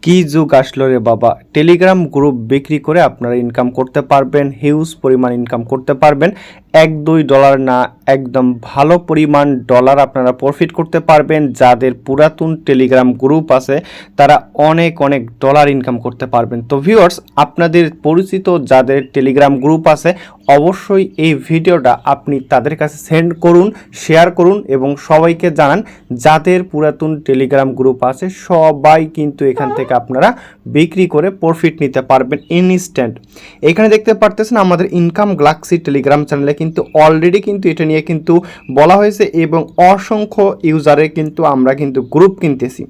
কি যুগ আসলো রে বাবা! টেলিগ্রাম গ্রুপ বিক্রি করে আপনারা ইনকাম করতে পারবেন, হিউজ পরিমাণ ইনকাম করতে পারবেন। $1-2 না, একদম ভালো পরিমাণ ডলার আপনারা প্রফিট করতে পারবেন। যাদের পুরাতন টেলিগ্রাম গ্রুপ আছে তারা অনেক অনেক ডলার ইনকাম করতে পারবেন। তো ভিউয়ার্স, আপনাদের পরিচিত যাদের টেলিগ্রাম গ্রুপ আছে অবশ্যই এই ভিডিওটা আপনি তাদের কাছে সেন্ড করুন, শেয়ার করুন এবং সবাইকে জানান। যাদের পুরাতন টেলিগ্রাম গ্রুপ আছে সবাই কিন্তু এখান থেকে আপনারা বিক্রি করে প্রফিট নিতে পারবেন ইনস্ট্যান্ট। এখানে দেখতে পারতেছেন আমাদের ইনকাম গ্যালাক্সি টেলিগ্রাম চ্যানেলে কিন্তু অলরেডি কিন্তু এটা নিয়ে কিন্তু বলা হয়েছে এবং অসংখ্য ইউজারে কিন্তু আমরা কিন্তু গ্রুপ কিনতেছি।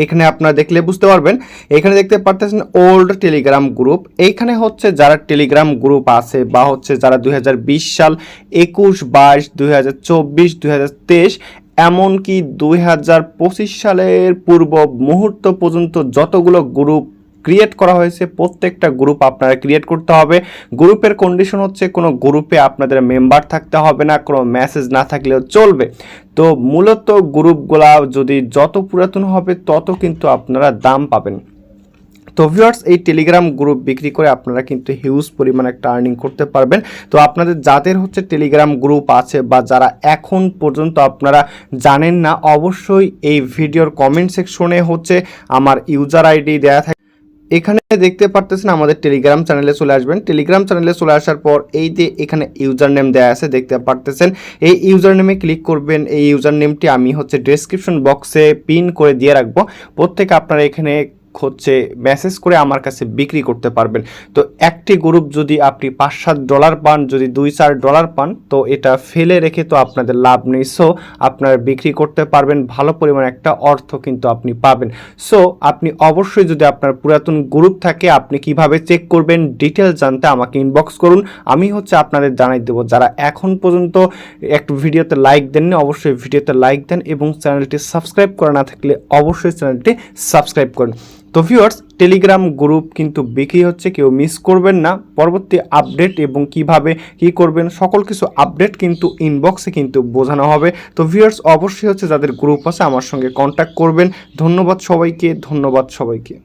এখানে আপনারা দেখলে বুঝতে পারবেন, এখানে দেখতে পারতেছেন ওল্ড টেলিগ্রাম গ্রুপ। এইখানে হচ্ছে যারা টেলিগ্রাম গ্রুপ আছে বা হচ্ছে যারা 2020 সাল, 21, 22, 2024, 2023 এমনকি 2025 সালের পূর্ব মুহূর্ত পর্যন্ত যতগুলো গ্রুপ ক্রিয়েট করা হয়েছে প্রত্যেকটা গ্রুপ আপনারা ক্রিয়েট করতে হবে। গ্রুপের কন্ডিশন হচ্ছে কোনো গ্রুপে আপনাদের মেম্বার থাকতে হবে না, কোনো মেসেজ না থাকলেও চলবে। তো মূলত গ্রুপগুলা যদি যত পুরাতন হবে তত কিন্তু আপনারা দাম পাবেন। তো ভিউয়ার্স, এই টেলিগ্রাম গ্রুপ বিক্রি করে আপনারা কিন্তু হিউজ পরিমাণ একটা আর্নিং করতে পারবেন। তো আপনাদের যাদের হচ্ছে টেলিগ্রাম গ্রুপ আছে বা যারা এখন পর্যন্ত আপনারা জানেন না, অবশ্যই এই ভিডিওর কমেন্ট সেকশনে হচ্ছে আমার ইউজার আইডি দেওয়া থাকে। এখানে দেখতে পারতেছেন আমাদের টেলিগ্রাম চ্যানেলে চলে আসবেন। টেলিগ্রাম চ্যানেলে চলে আসার পর এই যে এখানে ইউজার নেম দেওয়া আছে দেখতে পারতেছেন, এই ইউজার নেমে ক্লিক করবেন। এই ইউজার নেমটি আমি হচ্ছে ডেসক্রিপশন বক্সে পিন করে দিয়ে রাখবো। প্রত্যেকে আপনারা এখানে হচ্ছে মেসেজ করে আমার কাছে বিক্রি করতে পারবেন। তো একটি গ্রুপ যদি আপনি $5-7 পান, যদি $2-4 পান, তো এটা ফেলে রেখে তো আপনাদের লাভ নেই। সো আপনারা বিক্রি করতে পারবেন, ভালো পরিমাণ একটা অর্থ কিন্তু আপনি পাবেন। সো আপনি অবশ্যই, যদি আপনার পুরাতন গ্রুপ থাকে, আপনি কিভাবে চেক করবেন ডিটেলস জানতে আমাকে ইনবক্স করুন। আমি হচ্ছে আপনাদের জানাই দেবো। যারা এখন পর্যন্ত একটু ভিডিওতে লাইক দেননি অবশ্যই ভিডিওতে লাইক দেন এবং চ্যানেলটি সাবস্ক্রাইব করা না থাকলে অবশ্যই চ্যানেলটি সাবস্ক্রাইব করুন। তো ভিউয়ার্স, টেলিগ্রাম গ্রুপ কিন্তু বিক্রি হচ্ছে, কেউ মিস করবেন না। পরবর্তী আপডেট এবং কিভাবে কি করবেন সকল কিছু আপডেট কিন্তু ইনবক্সে কিন্তু বোঝানো হবে। তো ভিউয়ার্স, অবশ্যই হচ্ছে যাদের গ্রুপ আছে আমার সঙ্গে কন্ট্যাক্ট করবেন। ধন্যবাদ সবাইকে, ধন্যবাদ সবাইকে।